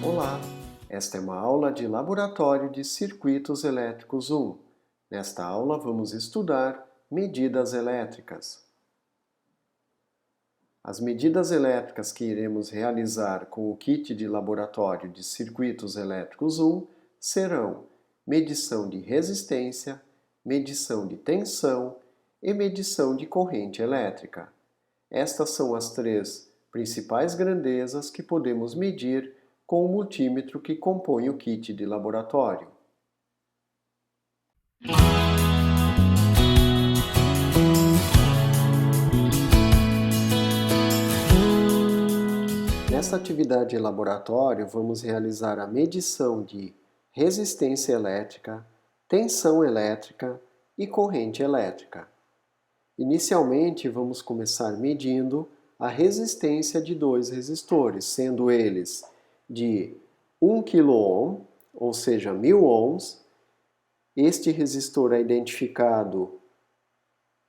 Olá, esta é uma aula de Laboratório de Circuitos Elétricos 1. Nesta aula vamos estudar medidas elétricas. As medidas elétricas que iremos realizar com o kit de Laboratório de Circuitos Elétricos 1 serão medição de resistência, medição de tensão e medição de corrente elétrica. Estas são as três principais grandezas que podemos medir com o multímetro que compõe o kit de laboratório. Nesta atividade de laboratório, vamos realizar a medição de resistência elétrica, tensão elétrica e corrente elétrica. Inicialmente, vamos começar medindo a resistência de dois resistores, sendo eles de 1 kΩ, ou seja, 1000 ohms. Este resistor é identificado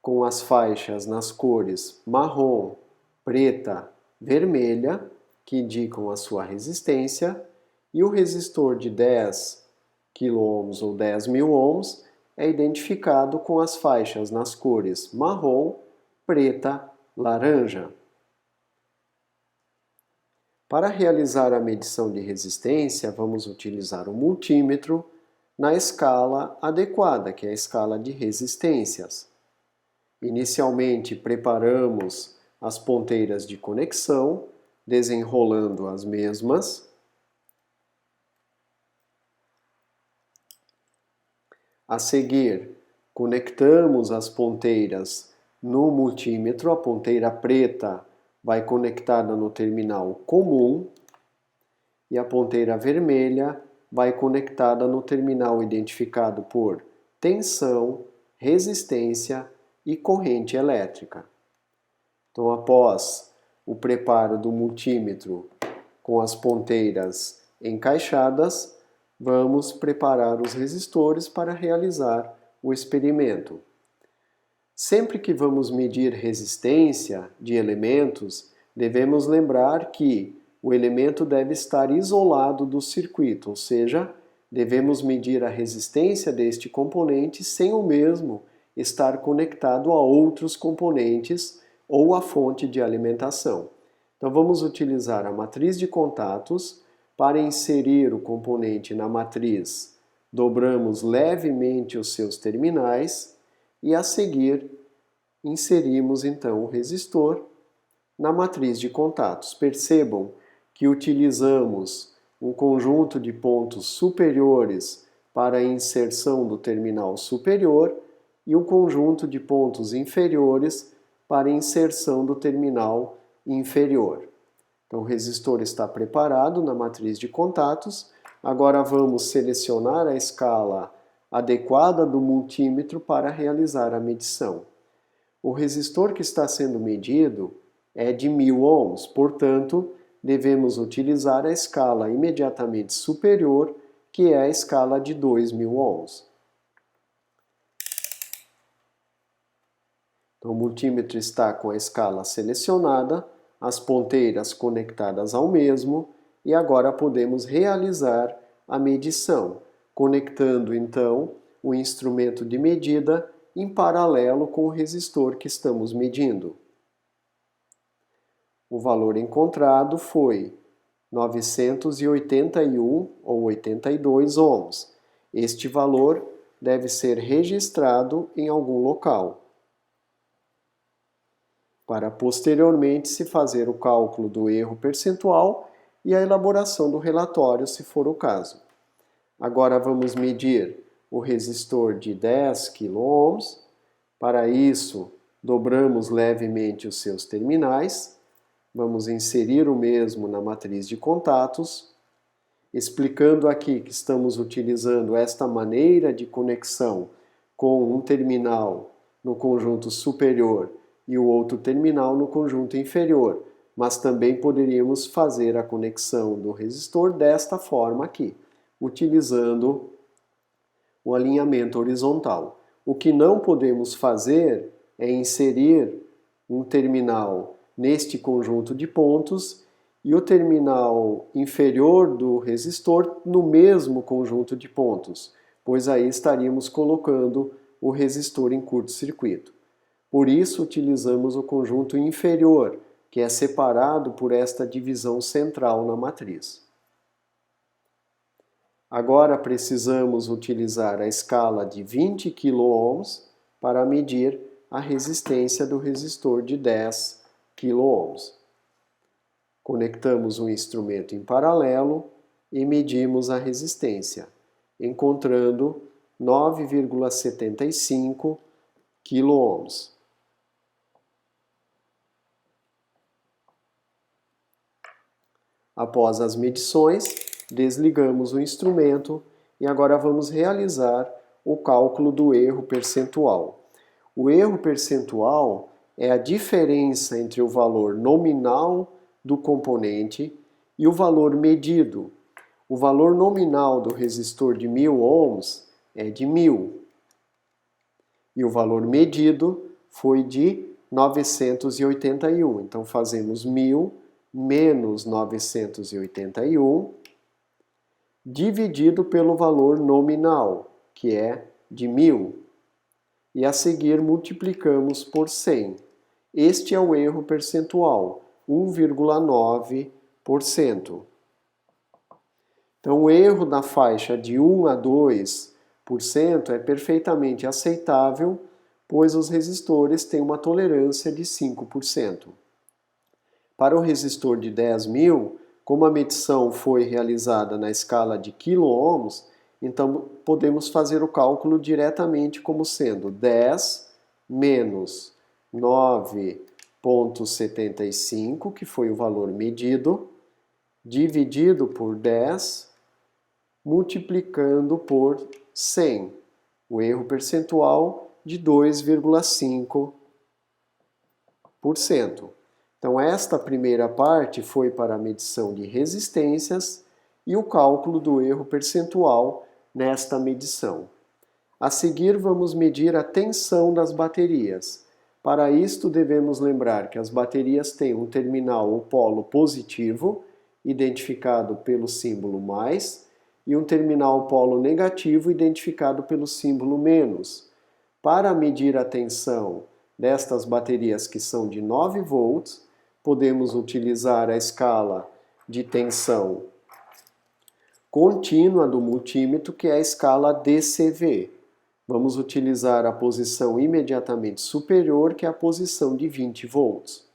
com as faixas nas cores marrom, preta, vermelha, que indicam a sua resistência, e o resistor de 10 kΩ ou 10.000 ohms é identificado com as faixas nas cores marrom, preta, laranja. Para realizar a medição de resistência, vamos utilizar o multímetro na escala adequada, que é a escala de resistências. Inicialmente, preparamos as ponteiras de conexão, desenrolando as mesmas. A seguir, conectamos as ponteiras no multímetro. A ponteira preta vai conectada no terminal comum e a ponteira vermelha vai conectada no terminal identificado por tensão, resistência e corrente elétrica. Então, após o preparo do multímetro com as ponteiras encaixadas, vamos preparar os resistores para realizar o experimento. Sempre que vamos medir resistência de elementos, devemos lembrar que o elemento deve estar isolado do circuito, ou seja, devemos medir a resistência deste componente sem o mesmo estar conectado a outros componentes ou a fonte de alimentação. Então vamos utilizar a matriz de contatos. Para inserir o componente na matriz, dobramos levemente os seus terminais e a seguir inserimos então o resistor na matriz de contatos. Percebam que utilizamos um conjunto de pontos superiores para a inserção do terminal superior e um conjunto de pontos inferiores para a inserção do terminal inferior. Então o resistor está preparado na matriz de contatos. Agora vamos selecionar a escala adequada do multímetro para realizar a medição. O resistor que está sendo medido é de 1000 ohms, portanto, devemos utilizar a escala imediatamente superior, que é a escala de 2000 ohms. Então, o multímetro está com a escala selecionada, as ponteiras conectadas ao mesmo, e agora podemos realizar a medição, conectando então o instrumento de medida em paralelo com o resistor que estamos medindo. O valor encontrado foi 981 ou 82 ohms. Este valor deve ser registrado em algum local, para posteriormente se fazer o cálculo do erro percentual e a elaboração do relatório, se for o caso. Agora vamos medir o resistor de 10 kΩ. Para isso, dobramos levemente os seus terminais. Vamos inserir o mesmo na matriz de contatos, explicando aqui que estamos utilizando esta maneira de conexão com um terminal no conjunto superior e o outro terminal no conjunto inferior, mas também poderíamos fazer a conexão do resistor desta forma aqui, utilizando o alinhamento horizontal. O que não podemos fazer é inserir um terminal neste conjunto de pontos e o terminal inferior do resistor no mesmo conjunto de pontos, pois aí estaríamos colocando o resistor em curto-circuito. Por isso, utilizamos o conjunto inferior, que é separado por esta divisão central na matriz. Agora precisamos utilizar a escala de 20 kΩ para medir a resistência do resistor de 10 kΩ. Conectamos o instrumento em paralelo e medimos a resistência, encontrando 9,75 kΩ. Após as medições, desligamos o instrumento e agora vamos realizar o cálculo do erro percentual. O erro percentual é a diferença entre o valor nominal do componente e o valor medido. O valor nominal do resistor de 1000 ohms é de 1000 e o valor medido foi de 981. Então fazemos 1000 menos 981 dividido pelo valor nominal, que é de 1000. E a seguir multiplicamos por 100. Este é o erro percentual, 1,9%. Então o erro na faixa de 1 a 2% é perfeitamente aceitável, pois os resistores têm uma tolerância de 5%. Para o resistor de 10.000, como a medição foi realizada na escala de quiloohms, então podemos fazer o cálculo diretamente como sendo 10 menos 9,75, que foi o valor medido, dividido por 10, multiplicando por 100, o erro percentual de 2,5%. Então esta primeira parte foi para a medição de resistências e o cálculo do erro percentual nesta medição. A seguir vamos medir a tensão das baterias. Para isto devemos lembrar que as baterias têm um terminal ou polo positivo, identificado pelo símbolo mais, e um terminal polo negativo, identificado pelo símbolo menos. Para medir a tensão destas baterias que são de 9 volts, podemos utilizar a escala de tensão contínua do multímetro, que é a escala DCV. Vamos utilizar a posição imediatamente superior, que é a posição de 20 volts.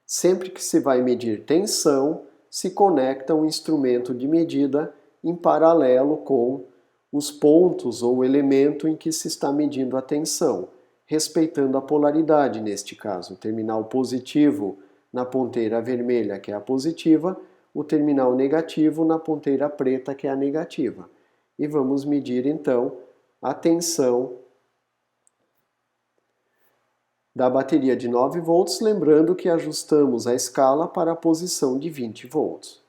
Sempre que se vai medir tensão, se conecta um instrumento de medida em paralelo com os pontos ou elemento em que se está medindo a tensão, respeitando a polaridade neste caso, o terminal positivo na ponteira vermelha, que é a positiva, o terminal negativo na ponteira preta, que é a negativa. E vamos medir então a tensão da bateria de 9 volts, lembrando que ajustamos a escala para a posição de 20 volts.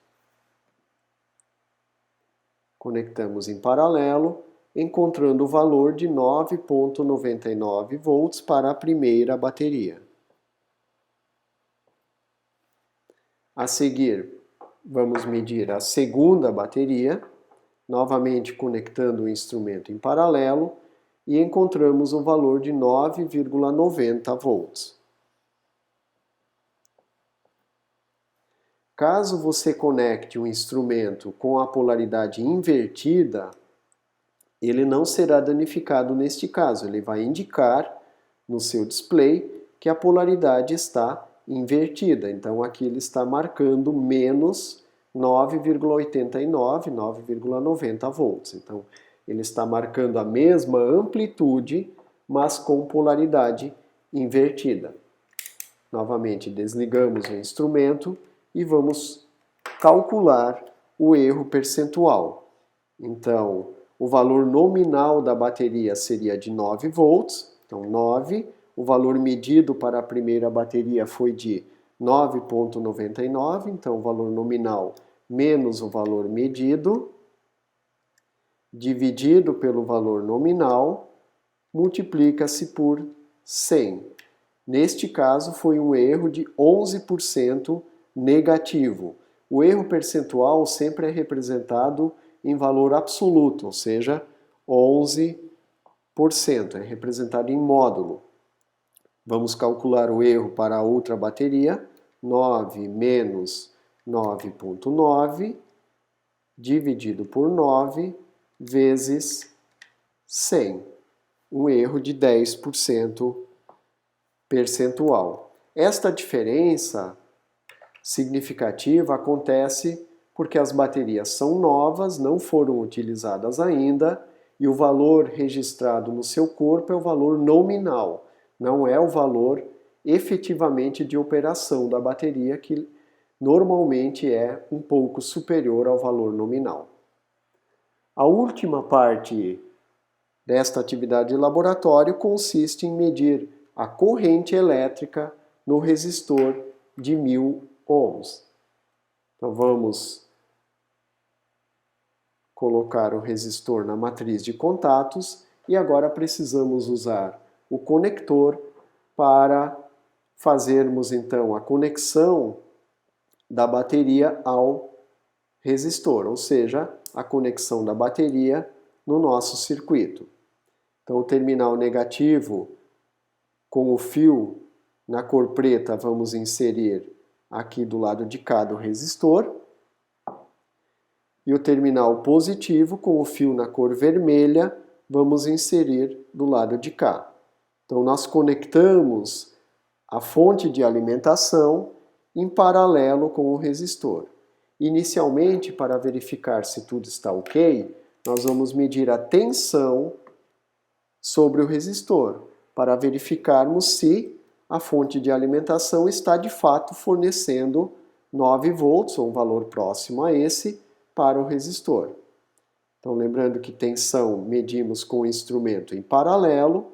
Conectamos em paralelo, encontrando o valor de 9,99 volts para a primeira bateria. A seguir, vamos medir a segunda bateria, novamente conectando o instrumento em paralelo, e encontramos o valor de 9,90 volts. Caso você conecte um instrumento com a polaridade invertida, ele não será danificado neste caso. Ele vai indicar no seu display que a polaridade está invertida. Então aqui ele está marcando menos 9,89, 9,90 volts. Então ele está marcando a mesma amplitude, mas com polaridade invertida. Novamente desligamos o instrumento e vamos calcular o erro percentual. Então, o valor nominal da bateria seria de 9 volts, então 9. O valor medido para a primeira bateria foi de 9,99, então o valor nominal menos o valor medido, dividido pelo valor nominal, multiplica-se por 100. Neste caso, foi um erro de 11% negativo. O erro percentual sempre é representado em valor absoluto, ou seja, 11%, é representado em módulo. Vamos calcular o erro para a outra bateria, 9 menos 9,9, dividido por 9, vezes 100. Um erro de 10% percentual. Esta diferença significativa acontece porque as baterias são novas, não foram utilizadas ainda, e o valor registrado no seu corpo é o valor nominal, não é o valor efetivamente de operação da bateria, que normalmente é um pouco superior ao valor nominal. A última parte desta atividade de laboratório consiste em medir a corrente elétrica no resistor de 1000 ohms. Então vamos colocar o resistor na matriz de contatos e agora precisamos usar o conector para fazermos então a conexão da bateria ao resistor, ou seja, a conexão da bateria no nosso circuito. Então o terminal negativo com o fio na cor preta vamos inserir aqui do lado de cá do resistor. E o terminal positivo com o fio na cor vermelha vamos inserir do lado de cá. Então nós conectamos a fonte de alimentação em paralelo com o resistor. Inicialmente, para verificar se tudo está ok, nós vamos medir a tensão sobre o resistor, para verificarmos se a fonte de alimentação está de fato fornecendo 9 volts, ou um valor próximo a esse, para o resistor. Então, lembrando que tensão medimos com o instrumento em paralelo,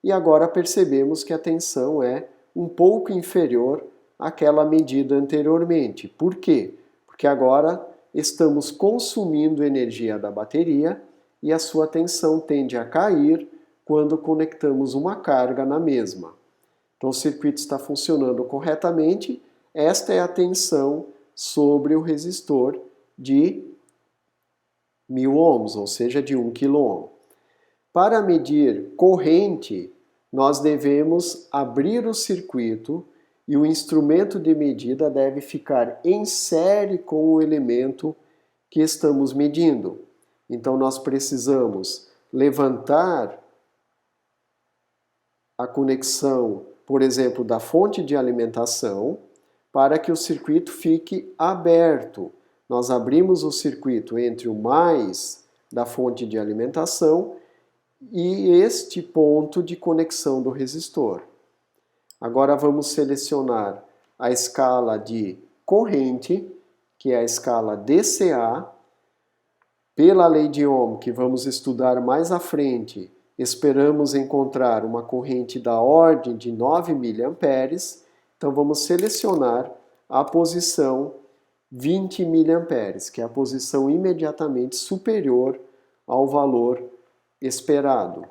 e agora percebemos que a tensão é um pouco inferior àquela medida anteriormente. Por quê? Porque agora estamos consumindo energia da bateria e a sua tensão tende a cair quando conectamos uma carga na mesma. Então o circuito está funcionando corretamente. Esta é a tensão sobre o resistor de 1000 ohms, ou seja, de 1 kΩ. Para medir corrente, nós devemos abrir o circuito e o instrumento de medida deve ficar em série com o elemento que estamos medindo. Então nós precisamos levantar a conexão, por exemplo, da fonte de alimentação, para que o circuito fique aberto. Nós abrimos o circuito entre o mais da fonte de alimentação e este ponto de conexão do resistor. Agora vamos selecionar a escala de corrente, que é a escala DCA. Pela lei de Ohm, que vamos estudar mais à frente, esperamos encontrar uma corrente da ordem de 9 mA, então vamos selecionar a posição 20 mA, que é a posição imediatamente superior ao valor esperado.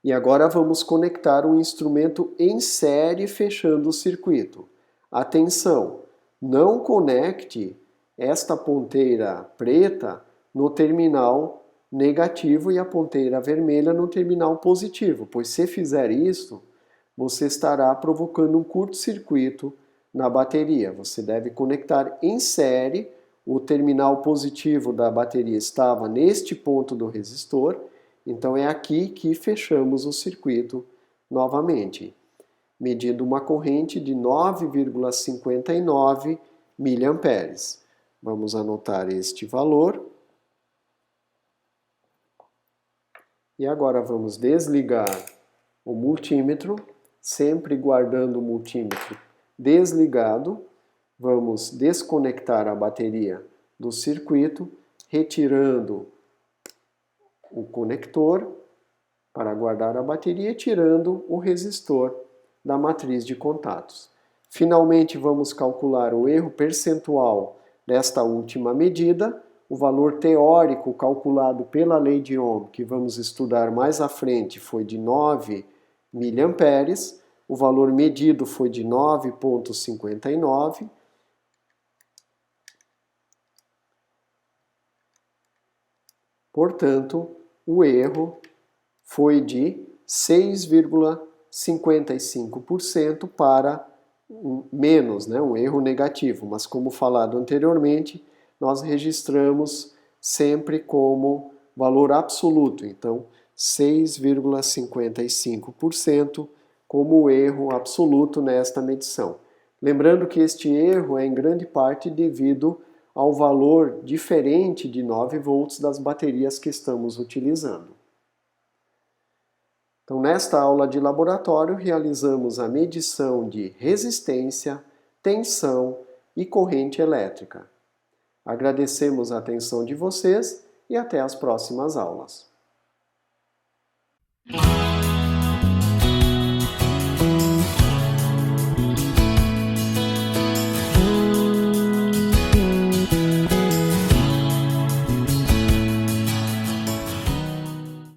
E agora vamos conectar um instrumento em série fechando o circuito. Atenção, não conecte esta ponteira preta no terminal negativo e a ponteira vermelha no terminal positivo, pois se fizer isso, você estará provocando um curto-circuito na bateria. Você deve conectar em série, o terminal positivo da bateria estava neste ponto do resistor, então é aqui que fechamos o circuito novamente, medindo uma corrente de 9,59 mA. Vamos anotar este valor. E agora vamos desligar o multímetro, sempre guardando o multímetro desligado. Vamos desconectar a bateria do circuito, retirando o conector para guardar a bateria, tirando o resistor da matriz de contatos. Finalmente, vamos calcular o erro percentual desta última medida. O valor teórico calculado pela lei de Ohm, que vamos estudar mais à frente, foi de 9 mA. O valor medido foi de 9,59. Portanto, o erro foi de 6,55% para menos, né, um erro negativo. Mas como falado anteriormente, nós registramos sempre como valor absoluto. Então, 6,55% como erro absoluto nesta medição. Lembrando que este erro é em grande parte devido ao valor diferente de 9 volts das baterias que estamos utilizando. Então, nesta aula de laboratório, realizamos a medição de resistência, tensão e corrente elétrica. Agradecemos a atenção de vocês e até as próximas aulas.